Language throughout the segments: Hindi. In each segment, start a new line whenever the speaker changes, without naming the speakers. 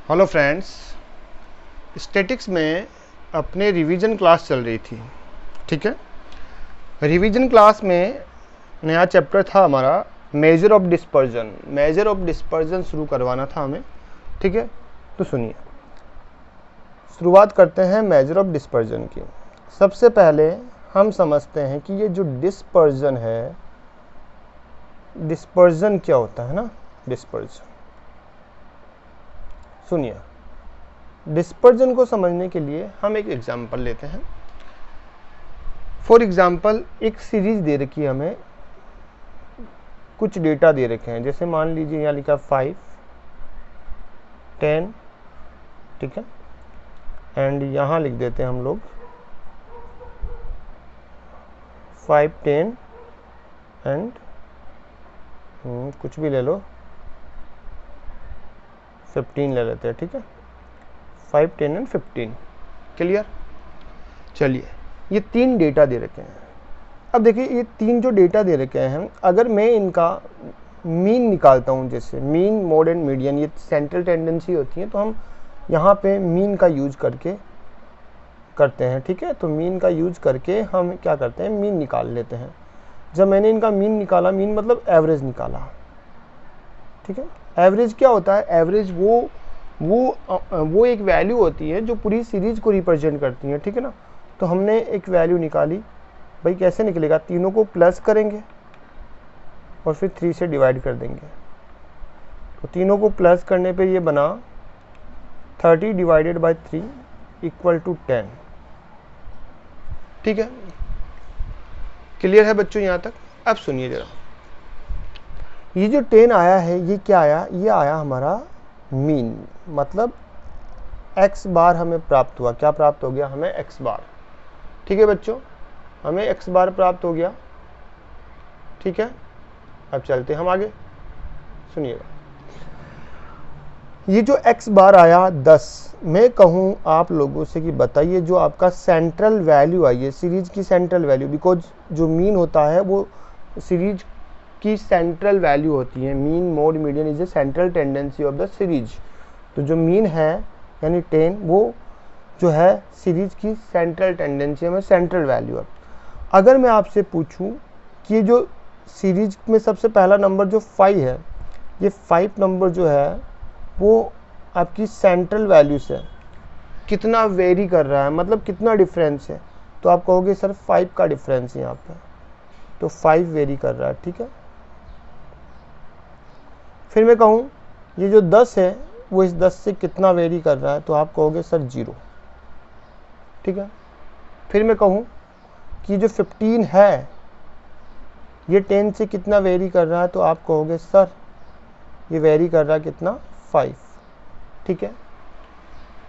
हेलो फ्रेंड्स, स्टैटिक्स में अपने रिवीजन क्लास चल रही थी। ठीक है, रिवीजन क्लास में नया चैप्टर था हमारा measure of dispersion. Measure of dispersion शुरू करवाना था हमें। ठीक है, तो सुनिए, शुरुआत करते हैं मेजर ऑफ डिस्पर्जन की। सबसे पहले हम समझते हैं कि ये जो डिस्पर्जन है, डिस्पर्जन क्या होता है ना। डिस्पर्जन सुनिए, डिस्पर्जन को समझने के लिए हम एक एग्जांपल लेते हैं। फॉर एग्जांपल, एक सीरीज दे रखी है हमें, कुछ डेटा दे रखे हैं। जैसे मान लीजिए यहाँ लिखा 5, 10, ठीक है, एंड यहाँ लिख देते हैं हम लोग 5, 10 एंड कुछ भी ले लो, 15 ले लेते हैं। ठीक है, 5, 10 एंड 15। क्लियर? चलिए, ये 3 डेटा दे रखे हैं। अब देखिए, ये 3 जो डेटा दे रखे हैं, अगर मैं इनका मीन निकालता हूँ, जैसे मीन, मोड एंड मीडियन, ये सेंट्रल टेंडेंसी होती है, तो हम यहाँ पे मीन का यूज करके करते हैं। ठीक है, तो मीन का यूज करके हम क्या करते हैं, मीन निकाल लेते हैं। जब मैंने इनका मीन निकाला, मीन मतलब एवरेज निकाला। ठीक है, एवरेज क्या होता है? एवरेज वो एक वैल्यू होती है जो पूरी सीरीज को रिप्रेजेंट करती है। ठीक है ना, तो हमने एक वैल्यू निकाली। भाई कैसे निकलेगा? तीनों को प्लस करेंगे और फिर 3 से डिवाइड कर देंगे। तो तीनों को प्लस करने पे ये बना 30 डिवाइडेड बाय 3 इक्वल टू 10। ठीक है, क्लियर है बच्चों यहाँ तक? अब सुनिए जरा, ये जो 10 आया है, ये क्या आया? ये आया हमारा मीन, मतलब x बार हमें प्राप्त हुआ। क्या प्राप्त हो गया? हमें x बार। ठीक है बच्चों, हमें x बार प्राप्त हो गया। ठीक है, अब चलते हम आगे। सुनिएगा, ये जो x बार आया 10, मैं कहूँ आप लोगों से कि बताइए जो आपका सेंट्रल वैल्यू आई है, सीरीज की सेंट्रल वैल्यू, बिकॉज जो मीन होता है वो सीरीज की सेंट्रल वैल्यू होती है। Mean, mode, median is a central tendency of the series. तो जो मीन है यानी 10, वो जो है सीरीज की सेंट्रल टेंडेंसी में सेंट्रल वैल्यू है। अगर मैं आपसे पूछूं कि जो सीरीज में सबसे पहला नंबर जो 5 है, ये 5 नंबर जो है वो आपकी सेंट्रल वैल्यू से कितना वेरी कर रहा है, मतलब कितना डिफरेंस है, तो आप कहोगे सर 5 का डिफरेंस है यहाँ पे, तो 5 वेरी कर रहा है। ठीक है, फिर मैं कहूँ ये जो 10 है वो इस 10 से कितना वेरी कर रहा है, तो आप कहोगे सर 0। ठीक है, फिर मैं कहूँ कि जो 15 है ये 10 से कितना वेरी कर रहा है, तो आप कहोगे सर ये वेरी कर रहा है कितना, 5। ठीक है,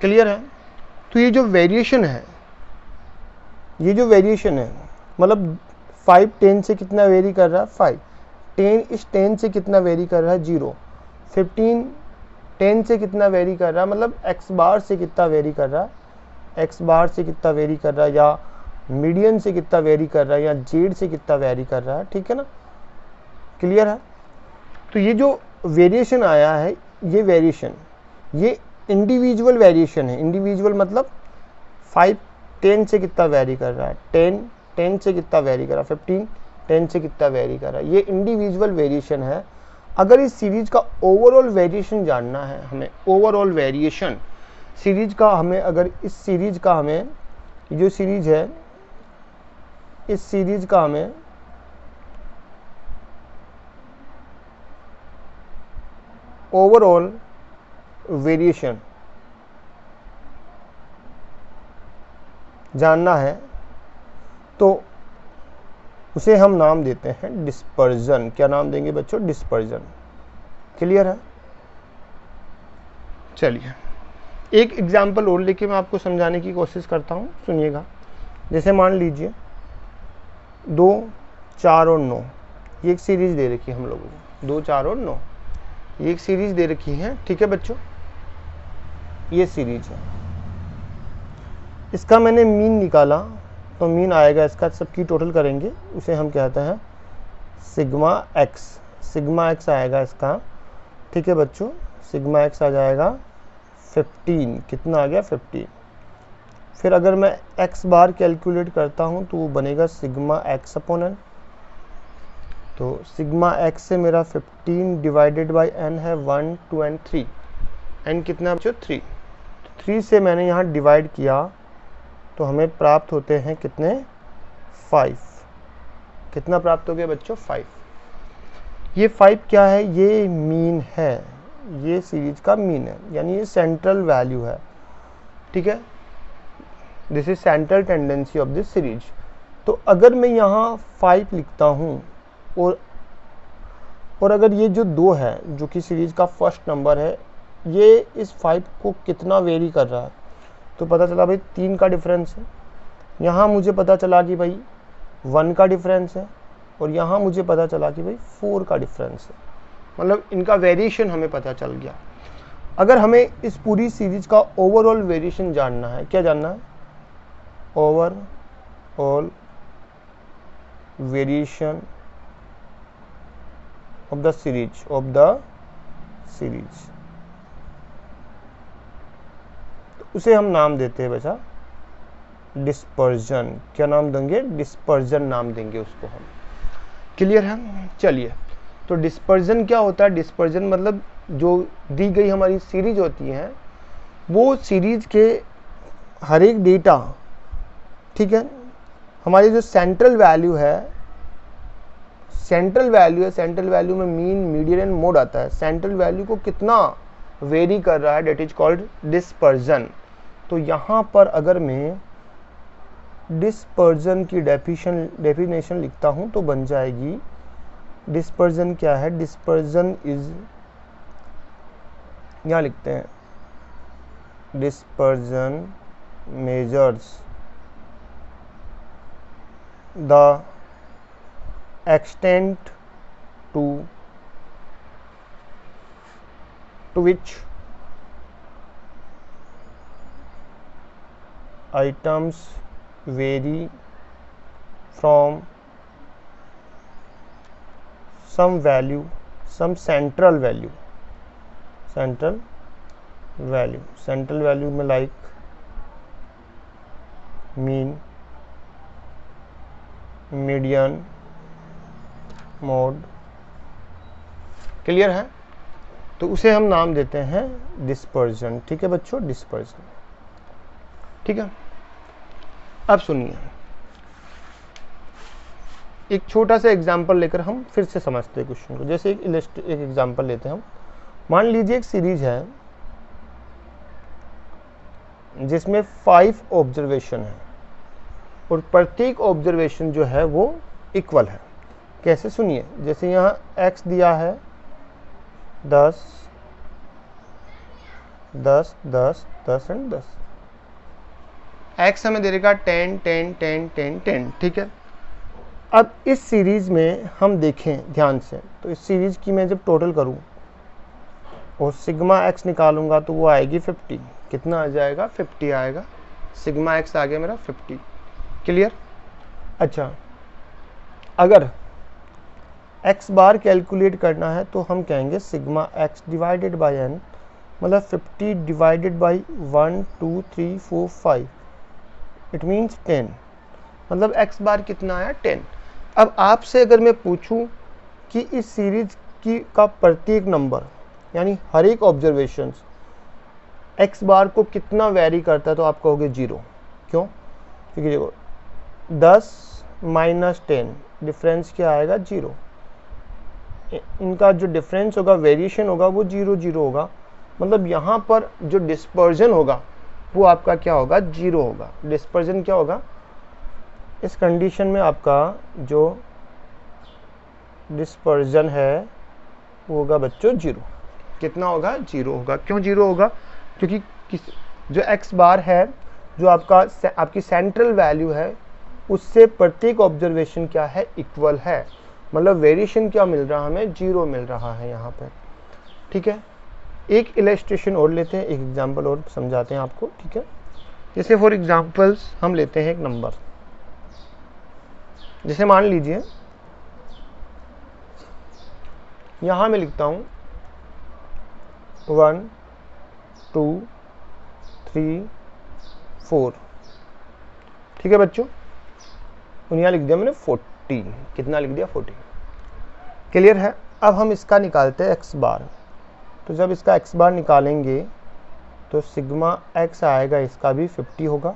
क्लियर है? तो ये जो वेरिएशन है, ये जो वेरिएशन है, मतलब 5 10 से कितना वेरी कर रहा है, 5। 10 इस 10 से कितना वेरी कर रहा है, 0। 15 10 से कितना वेरी कर रहा है, मतलब x बार से कितना वेरी कर रहा है, x बार से कितना वेरी कर रहा है, या मीडियन से कितना वेरी कर रहा है, या z से कितना वेरी कर रहा है। ठीक है ना, क्लियर है? तो ये जो वेरिएशन आया है, ये वेरिएशन, ये इंडिविजुअल वेरिएशन है। इंडिविजुअल मतलब 5 10 से कितना वेरी कर रहा है, 10 से कितना वेरी कर रहा है, 15 10 से कितना वेरी कर रहा है, ये इंडिविजुअल वेरिएशन है। अगर इस सीरीज का ओवरऑल वेरिएशन जानना है हमें, ओवरऑल वेरिएशन सीरीज का, हमें अगर इस सीरीज का, हमें जो सीरीज है, इस सीरीज का हमें ओवरऑल वेरिएशन जानना है, तो उसे हम नाम देते हैं डिस्पर्जन। क्या नाम देंगे बच्चों? डिस्पर्जन। क्लियर है? चलिए, एक एग्जाम्पल और लेके मैं आपको समझाने की कोशिश करता हूँ। सुनिएगा, जैसे मान लीजिए 2, 4 और 9, ये एक सीरीज दे रखी है हम लोगों को। 2, 4 और 9 ये एक सीरीज दे रखी है। ठीक है बच्चों, ये सीरीज है। इसका मैंने मीन निकाला, तो मीन आएगा इसका, सबकी टोटल करेंगे, उसे हम कहते हैं सिग्मा एक्स। सिग्मा एक्स आएगा इसका। ठीक है बच्चों, सिग्मा एक्स आ जाएगा 15, कितना आ गया 15। फिर अगर मैं x बार कैलकुलेट करता हूँ तो वो बनेगा सिग्मा x अपॉन n। तो सिग्मा x से मेरा 15 डिवाइडेड बाई n है 1, 2 एंड 3। n कितना बच्चों 3। 3 से मैंने यहाँ डिवाइड किया तो हमें प्राप्त होते हैं कितने 5। कितना प्राप्त हो गया बच्चों 5। ये 5 क्या है, ये मीन है, ये सीरीज का मीन है, यानी ये सेंट्रल वैल्यू है। ठीक है, this is central tendency of this series. तो अगर मैं यहाँ 5 लिखता हूँ और अगर ये जो 2 है जो कि सीरीज का फर्स्ट नंबर है, ये इस 5 को कितना वेरी कर रहा है, तो पता चला भाई 3 का डिफरेंस है। यहाँ मुझे पता चला कि भाई 1 का डिफरेंस है और यहाँ मुझे पता चला कि भाई 4 का डिफरेंस है, मतलब इनका वेरिएशन हमें पता चल गया। अगर हमें इस पूरी सीरीज का ओवरऑल वेरिएशन जानना है, क्या जानना है, overall variation of the series तो उसे हम नाम देते हैं बच्चा डिस्पर्जन। क्या नाम देंगे, डिस्पर्जन नाम देंगे उसको हम। क्लियर है, चलिए। तो डिस्पर्जन क्या होता है, डिस्पर्जन मतलब जो दी गई हमारी सीरीज होती है वो सीरीज के हर एक डेटा, ठीक है, हमारी जो सेंट्रल वैल्यू है, सेंट्रल वैल्यू में मीन, मीडियन एंड मोड आता है। सेंट्रल वैल्यू को कितना वेरी कर रहा है, डेट इज कॉल्ड डिस्पर्जन। तो यहाँ पर अगर मैं डिस्पर्जन की डेफिनेशन लिखता हूँ तो बन जाएगी, डिस्पर्जन क्या है, डिस्पर्जन इज, यहाँ लिखते हैं dispersion measures the extent to which items vary from some value, some central value में like mean, median, mode. Clear है, तो उसे हम नाम देते हैं डिस्पर्जन। ठीक है बच्चों, डिस्पर्जन। ठीक है, अब सुनिए, एक छोटा सा एग्जांपल लेकर हम फिर से समझते हैं क्वेश्चन को। जैसे एक एग्जांपल लेते हैं हम। मान लीजिए एक सीरीज है जिसमें 5 ऑब्जर्वेशन है और प्रत्येक ऑब्जर्वेशन जो है वो इक्वल है। कैसे, सुनिए। जैसे यहाँ x दिया है 10, 10, 10, 10 एंड 10, x हमें दे देगा 10, 10, 10, 10, 10। ठीक है, अब इस सीरीज में हम देखें ध्यान से, तो इस सीरीज की मैं जब टोटल करूं और सिग्मा x निकालूंगा तो वो आएगी 50। कितना आ जाएगा, 50 आएगा। सिग्मा x आ गया मेरा 50। क्लियर। अच्छा, अगर x बार कैलकुलेट करना है तो हम कहेंगे sigma x divided by n, मतलब 50 डिवाइडेड बाई 1, 2, 3, 4, 5, इट मीन्स 10। मतलब x बार कितना आया, 10। अब आपसे अगर मैं पूछूं कि इस सीरीज की का प्रत्येक नंबर यानी हर एक ऑब्जर्वेशन x बार को कितना वेरी करता है, तो आप कहोगे 0। क्यों, क्योंकि देखो 10 माइनस 10 डिफरेंस क्या आएगा, 0। इनका जो डिफरेंस होगा, वेरिएशन होगा, वो 0, 0 होगा। मतलब यहाँ पर जो डिस्पर्जन होगा वो आपका क्या होगा, 0 होगा। डिस्पर्जन क्या होगा, इस कंडीशन में आपका जो डिस्पर्जन है वो होगा बच्चों 0। कितना होगा, 0 होगा। क्यों 0 होगा, क्योंकि जो x बार है, जो आपकी सेंट्रल वैल्यू है, उससे प्रत्येक ऑब्जर्वेशन क्या है, इक्वल है। मतलब वेरिएशन क्या मिल रहा है हमें, 0 मिल रहा है यहाँ पर। ठीक है, एक इलस्ट्रेशन और लेते हैं, एक एग्जांपल और समझाते हैं आपको। ठीक है, जैसे फॉर एग्जांपल्स हम लेते हैं एक नंबर, जैसे मान लीजिए यहाँ मैं लिखता हूँ 1, 2, 3 4, ठीक है बच्चों। और यहाँ लिख दिया मैंने 14, कितना लिख दिया 14, क्लियर है। अब हम इसका निकालते हैं x बार। तो जब इसका x बार निकालेंगे तो सिग्मा x आएगा, इसका भी 50 होगा,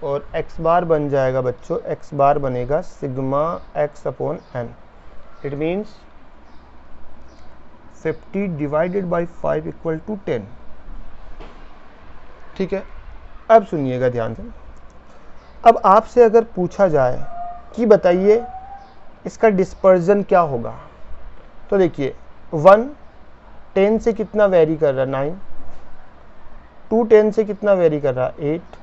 और x बार बन जाएगा बच्चों, x बार बनेगा sigma x upon n। It means 50 divided by 5 equal to 10, ठीक है। अब सुनिएगा ध्यान से। अब आपसे अगर पूछा जाए कि बताइए इसका डिस्पर्जन क्या होगा, तो देखिए 1 10 से कितना वेरी कर रहा है 9, 2 10 से कितना वेरी कर रहा है 8,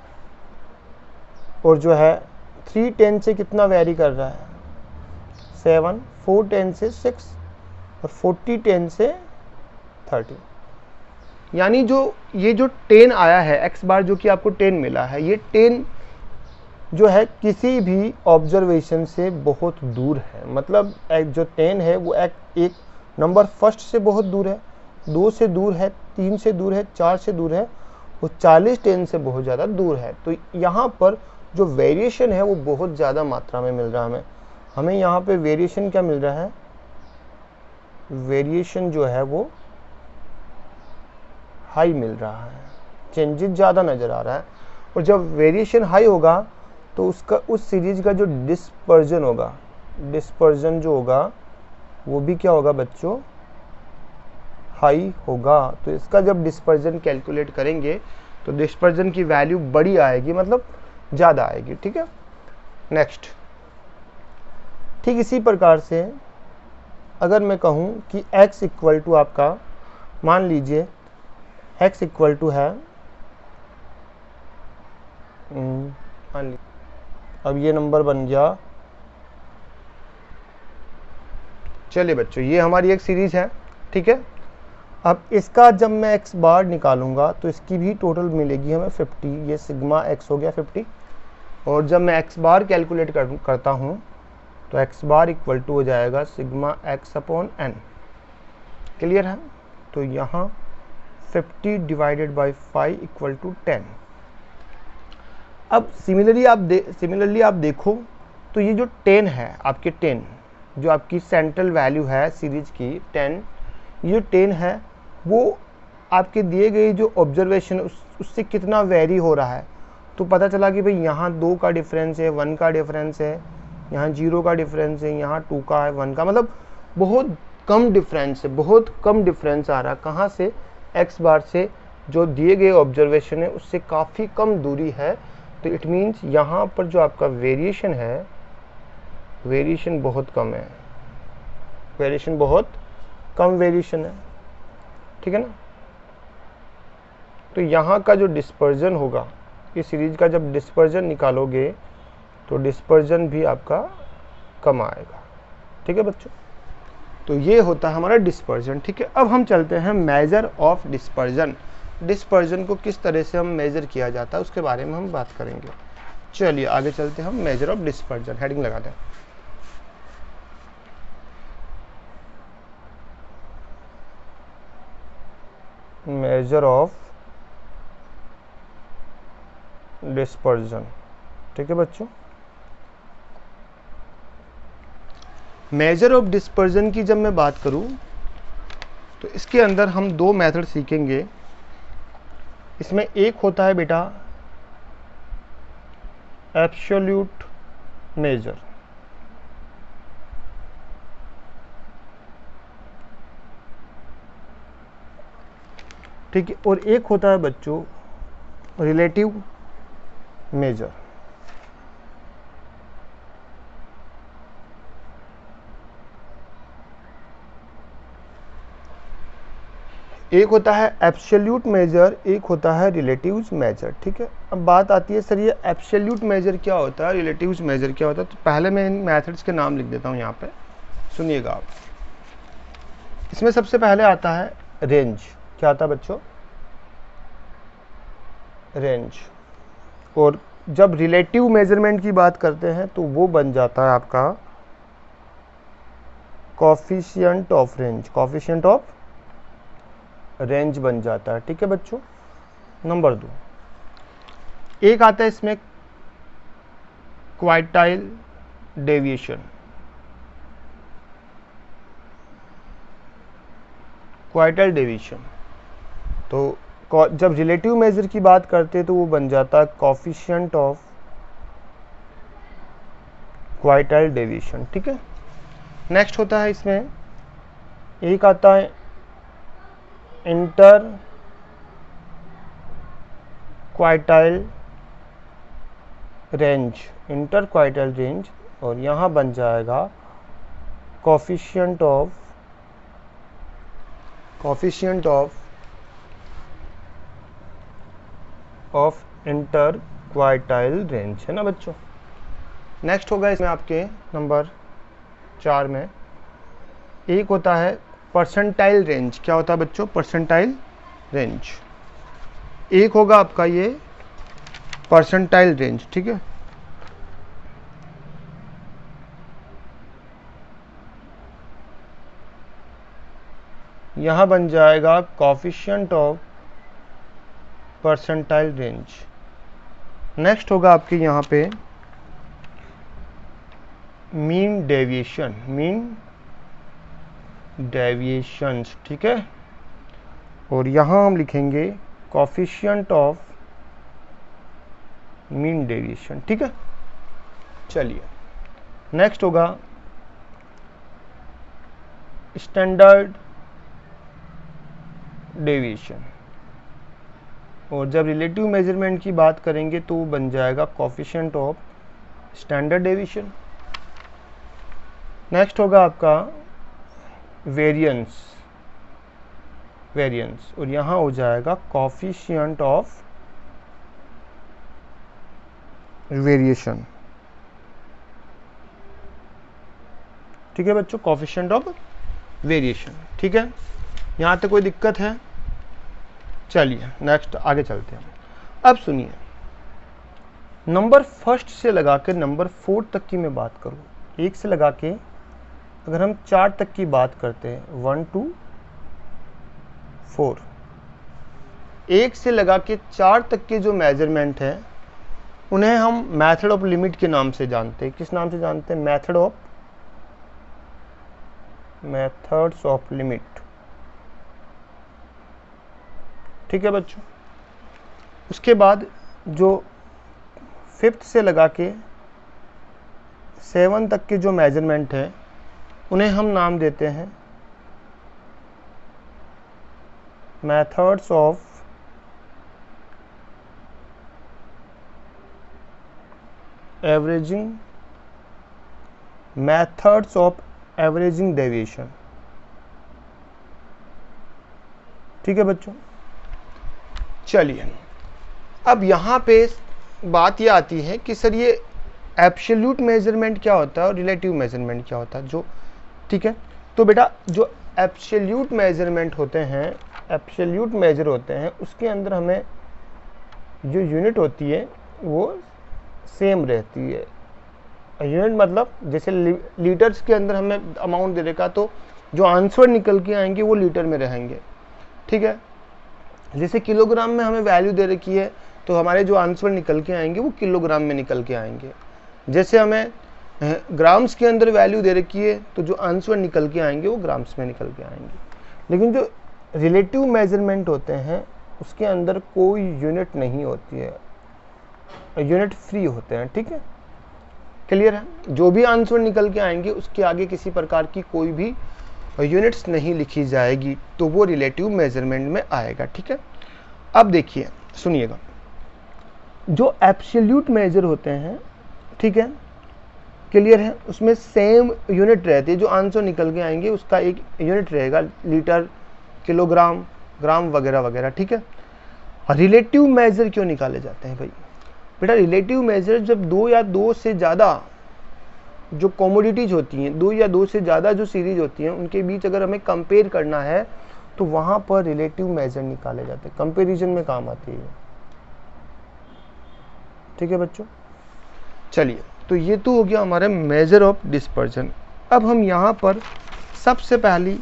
और जो है 3 10 से कितना वेरी कर रहा है 7, 4 10 से 6, और 40 10 से 30। यानी जो ये जो 10 आया है x बार, जो कि आपको 10 मिला है, ये 10 जो है किसी भी ऑब्जर्वेशन से बहुत दूर है। मतलब जो 10 है वो एक नंबर फर्स्ट से बहुत दूर है, 2 से दूर है, 3 से दूर है, 4 से दूर है, और 40 10 से बहुत ज़्यादा दूर है। तो यहाँ पर जो वेरिएशन है वो बहुत ज़्यादा मात्रा में मिल रहा है हमें यहाँ पे वेरिएशन क्या मिल रहा है, वेरिएशन जो है वो हाई मिल रहा है, चेंजेस ज़्यादा नज़र आ रहा है। और जब वेरिएशन हाई होगा तो उसका उस सीरीज का जो डिस्पर्जन होगा, डिस्पर्जन जो होगा वो भी क्या होगा बच्चों, हाई होगा। तो इसका जब डिस्पर्जन कैलकुलेट करेंगे तो डिस्पर्जन की वैल्यू बड़ी आएगी, मतलब ज़्यादा आएगी, ठीक है। नेक्स्ट, ठीक इसी प्रकार से अगर मैं कहूँ कि x इक्वल टू आपका, मान लीजिए x इक्वल टू है, मान लीजिए अब ये नंबर बन गया, चलिए बच्चों ये हमारी एक सीरीज है, ठीक है। अब इसका जब मैं x बार निकालूंगा तो इसकी भी टोटल मिलेगी हमें 50, ये सिग्मा x हो गया 50। और जब मैं x बार कैलकुलेट करता हूँ तो x बार इक्वल टू हो जाएगा sigma x upon n, clear है। तो यहाँ 50 डिवाइडेड बाई 5 इक्वल टू 10। अब सिमिलरली आप देखो तो ये जो 10 है आपके 10, जो आपकी सेंट्रल वैल्यू है सीरीज की 10, ये जो 10 है वो आपके दिए गए जो ऑब्जर्वेशन उससे कितना वेरी हो रहा है। तो पता चला कि भाई यहाँ 2 का डिफरेंस है, 1 का डिफरेंस है, यहाँ 0 का डिफरेंस है, यहाँ 2 का है, 1 का, मतलब बहुत कम डिफरेंस है, बहुत कम डिफरेंस आ रहा है। कहाँ से, x बार से, जो दिए गए ऑब्जर्वेशन है उससे काफ़ी कम दूरी है। तो इट मीन्स यहाँ पर जो आपका वेरिएशन है, वेरिएशन बहुत कम है, वेरिएशन बहुत कम वेरिएशन है, ठीक है ना। तो यहाँ का जो डिस्पर्जन होगा, इस सीरीज का जब डिस्पर्जन निकालोगे तो डिस्पर्जन भी आपका कम आएगा, ठीक है बच्चों। तो ये होता है हमारा डिस्पर्जन, ठीक है। अब हम चलते हैं मेजर ऑफ डिस्पर्जन। डिस्पर्जन को किस तरह से हम मेजर किया जाता है उसके बारे में हम बात करेंगे। चलिए आगे चलते हैं हम मेजर ऑफ डिस्पर्जन, हेडिंग लगा दें। मेजर ऑफ डिस्पर्जन, ठीक है बच्चों। मेजर ऑफ डिस्पर्जन की जब मैं बात करूं तो इसके अंदर हम 2 मेथड सीखेंगे। इसमें एक होता है बेटा एब्सोल्यूट मेजर, ठीक है, और एक होता है बच्चों रिलेटिव मेजर। एक होता है एब्सोल्यूट मेजर, एक होता है रिलेटिव मेजर, ठीक है। अब बात आती है सर ये एब्सोल्यूट मेजर क्या होता है, रिलेटिव मेजर क्या होता है। तो पहले मैं इन मेथड्स के नाम लिख देता हूँ यहाँ पे, सुनिएगा आप। इसमें सबसे पहले आता है रेंज। क्या आता है बच्चों, रेंज। और जब रिलेटिव मेजरमेंट की बात करते हैं तो वो बन जाता है आपका coefficient of range, coefficient of range बन जाता है, ठीक है बच्चों। नंबर 2, एक आता है इसमें क्वार्टाइल डेविएशन। क्वार्टाइल डेविएशन तो जब रिलेटिव मेजर की बात करते हैं तो वो बन जाता है कोफिशिएंट ऑफ क्वार्टाइल डेविएशन। ठीक है, नेक्स्ट होता है इसमें एक आता है inter quartile range, inter quartile range, और यहाँ बन जाएगा coefficient of inter quartile range, है ना बच्चों। नेक्स्ट होगा इसमें आपके नंबर 4 में एक होता है परसेंटाइल रेंज। क्या होता है बच्चों? Percentile range. एक होगा आपका ये परसेंटाइल रेंज। ठीक है, यहां बन जाएगा coefficient of percentile range. Next होगा आपके यहां पे मीन डेविएशंस। ठीक है, और यहां हम लिखेंगे कोफिशिएंट ऑफ मीन डेविएशन। ठीक है, चलिए नेक्स्ट होगा स्टैंडर्ड डेविएशन, और जब रिलेटिव मेजरमेंट की बात करेंगे तो वो बन जाएगा coefficient of standard deviation. Next होगा आपका वेरिएंस, और यहां हो जाएगा कोफिशिएंट ऑफ वेरिएशन। ठीक है बच्चों, कोफिशिएंट ऑफ वेरिएशन। ठीक है, यहां तक कोई दिक्कत है? चलिए नेक्स्ट आगे चलते हैं। अब सुनिए, नंबर फर्स्ट से लगा के नंबर 4 तक की मैं बात करूं, 1 से लगा के अगर हम 4 तक की बात करते हैं, 1 2 4, 1 से लगा के 4 तक के जो मेजरमेंट है उन्हें हम मेथड ऑफ लिमिट के नाम से जानते हैं। किस नाम से जानते हैं? Methods of limit. ठीक है बच्चों, उसके बाद जो 5th से लगा के 7 तक के जो मेजरमेंट है उन्हें हम नाम देते हैं मेथड्स ऑफ एवरेजिंग डेविएशन। ठीक है बच्चों, चलिए अब यहाँ पे बात ये आती है कि सर ये एब्सोल्यूट मेजरमेंट क्या होता है और रिलेटिव मेजरमेंट क्या होता है। जो ठीक है, तो बेटा जो एब्सोल्यूट मेजरमेंट होते हैं, एब्सोल्यूट मेजर होते हैं, उसके अंदर हमें जो यूनिट होती है वो सेम रहती है। यूनिट मतलब जैसे लीटर्स के अंदर हमें अमाउंट दे रखा तो जो आंसर निकल के आएंगे वो लीटर में रहेंगे। ठीक है, जैसे किलोग्राम में हमें वैल्यू दे रखी है तो हमारे जो आंसर निकल के आएंगे वो किलोग्राम में निकल के आएंगे। जैसे हमें ग्राम्स के अंदर वैल्यू दे रखी है तो जो आंसर निकल के आएंगे वो ग्राम्स में निकल के आएंगे। लेकिन जो रिलेटिव मेजरमेंट होते हैं उसके अंदर कोई यूनिट नहीं होती है, यूनिट फ्री होते हैं। ठीक है, क्लियर है? जो भी आंसर निकल के आएंगे उसके आगे किसी प्रकार की कोई भी यूनिट्स नहीं लिखी जाएगी, तो वो रिलेटिव मेजरमेंट में आएगा। ठीक है, अब देखिए सुनिएगा, जो एब्सोल्यूट मेजर होते हैं, ठीक है, क्लियर है, उसमें सेम यूनिट रहती है। जो आंसर निकल के आएंगे उसका एक यूनिट रहेगा, लीटर, किलोग्राम, ग्राम वगैरह वगैरह। ठीक है, रिलेटिव मेजर क्यों निकाले जाते हैं भाई? बेटा रिलेटिव मेजर जब 2 या 2 से ज़्यादा जो कमोडिटीज होती हैं, 2 या 2 से ज़्यादा जो सीरीज होती हैं, उनके बीच अगर हमें कंपेयर करना है तो वहाँ पर रिलेटिव मेजर निकाले जाते हैं, कंपेरिजन में काम आती है। ठीक है बच्चों, चलिए तो ये तो हो गया हमारे मेजर ऑफ डिस्पर्जन। अब हम यहाँ पर सबसे पहली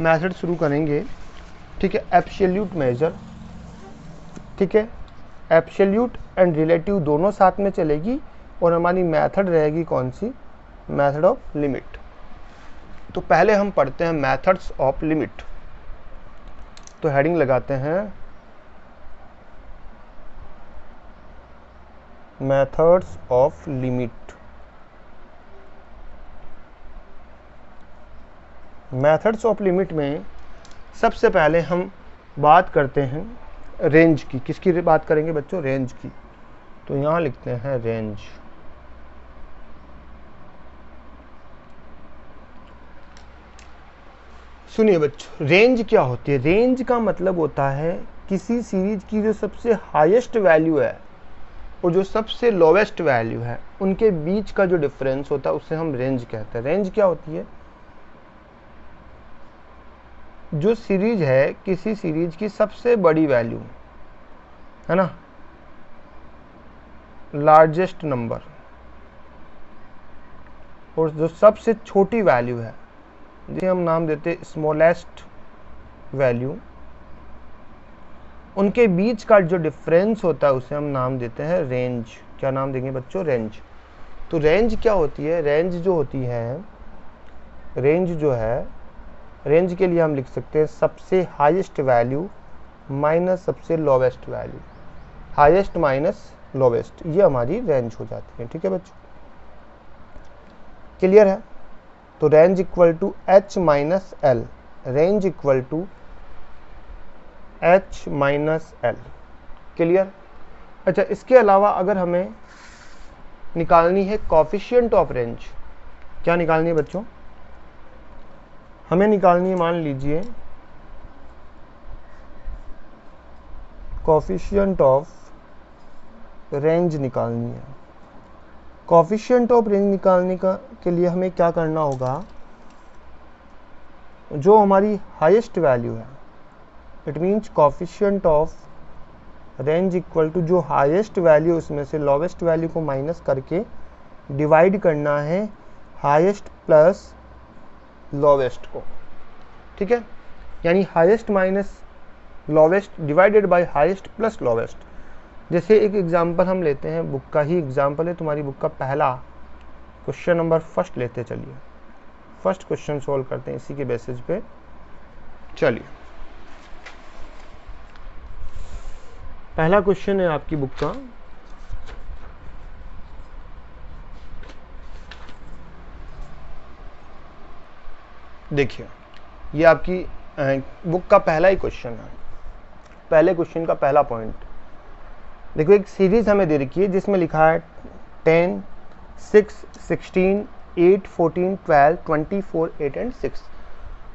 मेथड शुरू करेंगे। ठीक है, एब्सोल्यूट मेजर। ठीक है, एब्सोल्यूट एंड रिलेटिव दोनों साथ में चलेगी और हमारी मेथड रहेगी कौन सी, मेथड ऑफ लिमिट। तो पहले हम पढ़ते हैं मेथड्स ऑफ लिमिट। तो हेडिंग लगाते हैं methods of limit. Methods of limit में सबसे पहले हम बात करते हैं रेंज की। किसकी बात करेंगे बच्चों, रेंज की। तो यहां लिखते हैं रेंज। सुनिए बच्चों, रेंज क्या होती है। रेंज का मतलब होता है किसी सीरीज की जो सबसे हाईएस्ट वैल्यू है और जो सबसे लोवेस्ट वैल्यू है उनके बीच का जो डिफरेंस होता है उसे हम रेंज कहते हैं। रेंज क्या होती है, जो सीरीज है किसी सीरीज की सबसे बड़ी वैल्यू है ना, लार्जेस्ट नंबर, और जो सबसे छोटी वैल्यू है जिसे हम नाम देते स्मॉलेस्ट वैल्यू, उनके बीच का जो डिफरेंस होता है उसे हम नाम देते हैं रेंज। क्या नाम देंगे बच्चों, रेंज। तो रेंज क्या होती है, रेंज जो होती है, रेंज जो है, रेंज के लिए हम लिख सकते हैं सबसे हाईएस्ट वैल्यू माइनस सबसे lowest value, highest minus lowest, ये हमारी रेंज हो जाती है। ठीक है बच्चों, क्लियर है। तो range equal to H minus L, range equal to H minus L, clear. अच्छा, इसके अलावा अगर हमें निकालनी है कोफिशिएंट ऑफ रेंज, क्या निकालनी है बच्चों, हमें निकालनी है, मान लीजिए कोफिशिएंट ऑफ रेंज निकालनी है। कोफिशिएंट ऑफ रेंज निकालने का के लिए हमें क्या करना होगा, जो हमारी हाईएस्ट वैल्यू है, it means coefficient of range equal to जो हाईएस्ट वैल्यू उसमें से लोवेस्ट वैल्यू को माइनस करके डिवाइड करना है हाईएस्ट प्लस लोवेस्ट को। ठीक है, यानी highest minus lowest divided by highest plus lowest. जैसे एक एग्जांपल हम लेते हैं, बुक का ही एग्जांपल है, तुम्हारी बुक का पहला क्वेश्चन नंबर फर्स्ट लेते चलिए, फर्स्ट क्वेश्चन सॉल्व करते हैं इसी के बेसिस पे। चलिए, पहला क्वेश्चन है आपकी बुक का, देखिए ये आपकी बुक का पहला ही क्वेश्चन है। पहले क्वेश्चन का पहला पॉइंट देखो, एक सीरीज हमें दे रखी है जिसमें लिखा है 10, 6, 16, 8, 14, 12, 24, 8 एंड 6।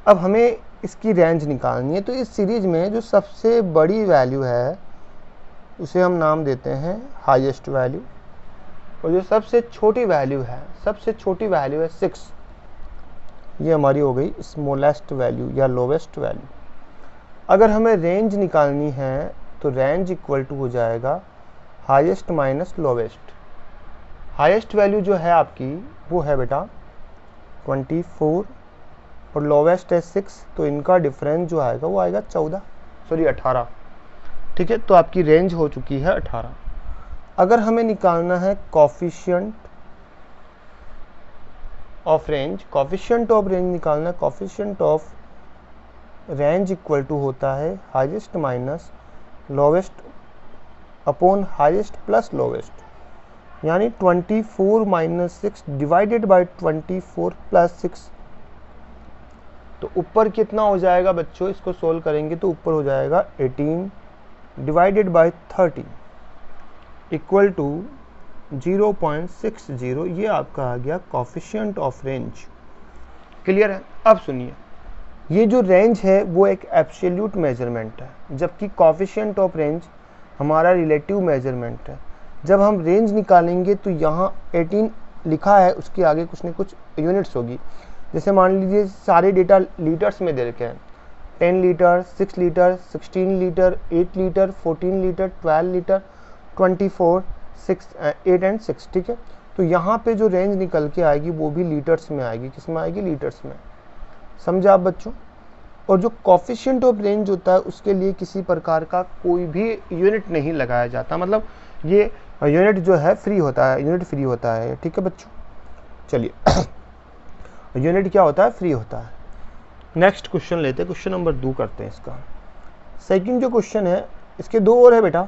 अब हमें इसकी रेंज निकालनी है। तो इस सीरीज में जो सबसे बड़ी वैल्यू है उसे हम नाम देते हैं हाईएस्ट वैल्यू, और जो सबसे छोटी वैल्यू है, सबसे छोटी वैल्यू है 6, ये हमारी हो गई स्मॉलेस्ट वैल्यू या लोवेस्ट वैल्यू। अगर हमें रेंज निकालनी है तो रेंज इक्वल टू हो जाएगा highest minus lowest. Highest value जो है आपकी वो है बेटा 24 और लोवेस्ट है 6, तो इनका डिफरेंस जो आएगा वो आएगा 18। ठीक है, तो आपकी रेंज हो चुकी है 18। अगर हमें निकालना है coefficient of range, coefficient of range निकालना, coefficient of range equal to होता है highest minus lowest upon highest plus lowest, यानी 24 माइनस 6 डिवाइडेड बाय 24 प्लस 6। तो ऊपर कितना हो जाएगा बच्चों, इसको सोल्व करेंगे तो ऊपर हो जाएगा 18 डिवाइडेड बाय 30 इक्वल टू 0.60। ये आपका आ गया कोफिशिएंट ऑफ रेंज। क्लियर है। अब सुनिए, ये जो रेंज है वो एक एब्सोल्यूट मेजरमेंट है, जबकि कोफिशिएंट ऑफ रेंज हमारा रिलेटिव मेजरमेंट है। जब हम रेंज निकालेंगे तो यहाँ 18 लिखा है, उसके आगे कुछ न कुछ यूनिट्स होगी। जैसे मान लीजिए सारे डेटा लीटर्स में दे रखे हैं, 10 litre, 6 litre, 16 litre, 8 litre, 14 litre, 12 litre, 24, 6, 8 and 6। ठीक है, तो यहाँ पे जो रेंज निकल के आएगी वो भी लीटर्स में आएगी। किस में आएगी, लीटर्स में। समझा आप बच्चों। और जो कोफिशिएंट ऑफ रेंज होता है उसके लिए किसी प्रकार का कोई भी यूनिट नहीं लगाया जाता, मतलब ये यूनिट जो है फ्री होता है, यूनिट फ्री होता है। ठीक है बच्चों, चलिए यूनिट क्या होता है, फ्री होता है। नेक्स्ट क्वेश्चन लेते हैं, क्वेश्चन नंबर 2 करते हैं इसका। सेकंड जो क्वेश्चन है, इसके 2 और है बेटा,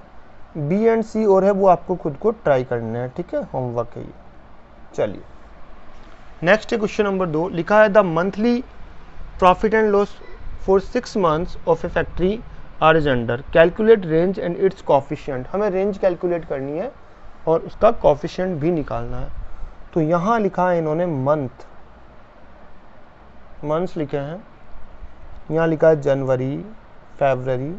बी एंड सी और है, वो आपको खुद को ट्राई करना है। ठीक है, होमवर्क है ये। चलिए नेक्स्ट क्वेश्चन नंबर 2, लिखा है the monthly profit and loss for 6 months of a factory are is under, calculate range and its coefficient. हमें रेंज कैलकुलेट करनी है और उसका कोफिशिएंट भी निकालना है। तो यहाँ लिखा है इन्होंने मंथ्स लिखे हैं, यहाँ लिखा है जनवरी, फरवरी,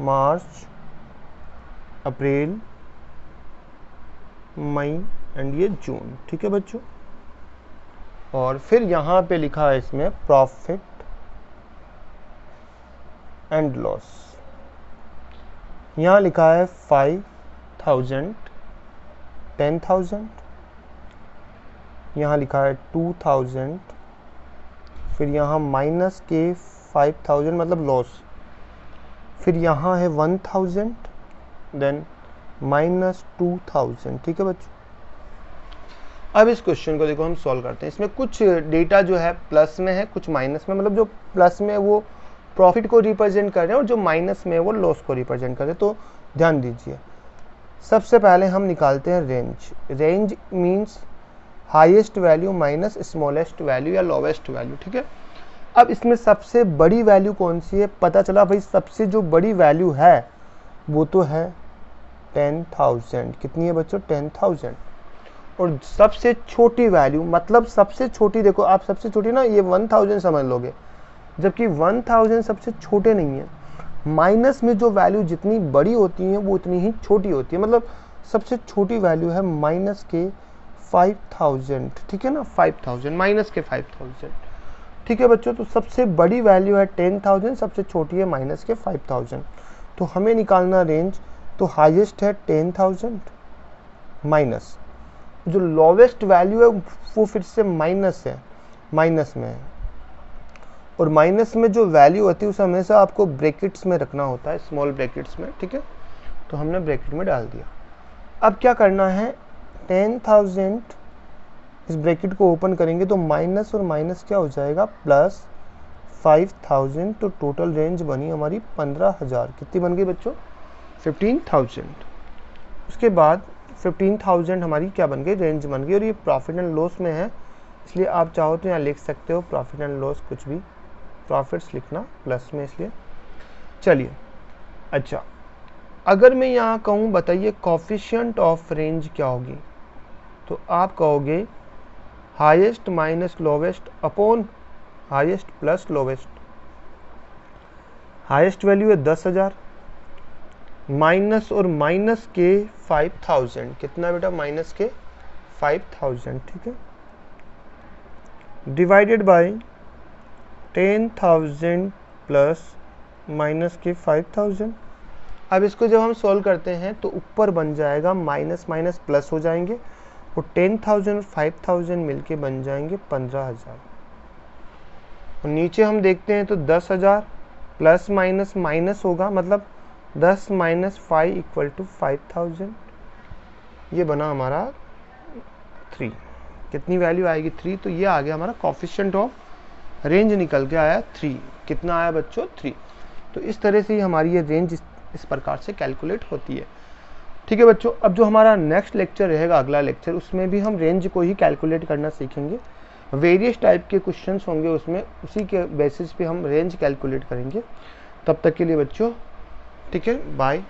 मार्च, अप्रैल, मई एंड ये जून। ठीक है बच्चों, और फिर यहाँ पे लिखा है इसमें प्रॉफिट एंड लॉस। यहाँ लिखा है 5,000, 10,000, यहाँ लिखा है 2,000, फिर यहाँ माइनस के 5,000 मतलब लॉस, फिर यहाँ है 1,000, देन माइनस 2,000। ठीक है बच्चों, अब इस क्वेश्चन को देखो हम सॉल्व करते हैं। इसमें कुछ डेटा जो है प्लस में है, कुछ माइनस में, मतलब जो प्लस में वो प्रॉफिट को रिप्रेजेंट कर रहे हैं और जो माइनस में वो लॉस को रिप्रेजेंट कर रहे हैं। तो ध्यान दीजिए, सबसे पहले हम निकालते हैं range. Range means highest value minus smallest value या लोवेस्ट वैल्यू। ठीक है, अब इसमें सबसे बड़ी वैल्यू कौन सी है, पता चला भाई सबसे जो बड़ी वैल्यू है वो तो है 10,000। कितनी है बच्चों, 10,000। और सबसे छोटी वैल्यू, मतलब सबसे छोटी, देखो आप सबसे छोटी ना ये 1,000 समझ लोगे, जबकि 1,000 सबसे छोटे नहीं है। माइनस में जो वैल्यू जितनी बड़ी होती है वो उतनी ही छोटी होती है, मतलब सबसे छोटी वैल्यू है माइनस के 5,000। ठीक है ना, 5,000 माइनस के 5,000। ठीक है बच्चों, तो सबसे बड़ी वैल्यू है 10,000, सबसे छोटी है माइनस के 5,000। तो हमें निकालना रेंज, तो हाईएस्ट है 10,000 माइनस जो लोवेस्ट वैल्यू है वो फिर से माइनस है, माइनस में है। और माइनस में जो वैल्यू होती है उसे हमेशा आपको ब्रैकेट्स में रखना होता है, स्मॉल ब्रैकेट्स में। ठीक है, तो हमने ब्रैकेट में डाल दिया। अब क्या करना है, 10,000 इस ब्रैकेट को ओपन करेंगे तो माइनस और माइनस क्या हो जाएगा, प्लस 5,000। तो टोटल रेंज बनी हमारी 15,000। कितनी बन गई बच्चों, 15,000। उसके बाद 15,000 हमारी क्या बन गई, रेंज बन गई। और ये प्रॉफिट एंड लॉस में है, इसलिए आप चाहो तो यहाँ लिख सकते हो प्रॉफिट एंड लॉस, कुछ भी प्रॉफिट्स लिखना प्लस में, इसलिए। चलिए अच्छा, अगर मैं यहाँ कहूँ बताइए कोफिशिएंट ऑफ रेंज क्या होगी, तो आप कहोगे highest minus lowest upon highest plus lowest. Highest value है 10,000, माइनस और माइनस के 5,000। कितना बेटा, माइनस के 5,000। ठीक है, डिवाइडेड बाय 10,000 प्लस माइनस के 5,000। अब इसको जब हम सॉल्व करते हैं तो ऊपर बन जाएगा माइनस माइनस प्लस हो जाएंगे, और 10,000 और 5,000 मिलके बन जाएंगे 15,000। और नीचे हम देखते हैं तो 10,000 प्लस माइनस माइनस होगा, मतलब 10 माइनस 5 इक्वल टू 5,000। ये बना हमारा 3। कितनी वैल्यू आएगी, 3। तो ये आ गया हमारा कोफिशिएंट ऑफ रेंज, निकल के आया 3। कितना आया बच्चों, 3। तो इस तरह से ही हमारी ये रेंज इस प्रकार से कैलकुलेट होती है। ठीक है बच्चों, अब जो हमारा नेक्स्ट लेक्चर रहेगा, अगला लेक्चर, उसमें भी हम रेंज को ही कैलकुलेट करना सीखेंगे। वेरियस टाइप के क्वेश्चंस होंगे उसमें, उसी के बेसिस पे हम रेंज कैलकुलेट करेंगे। तब तक के लिए बच्चों ठीक है, बाय।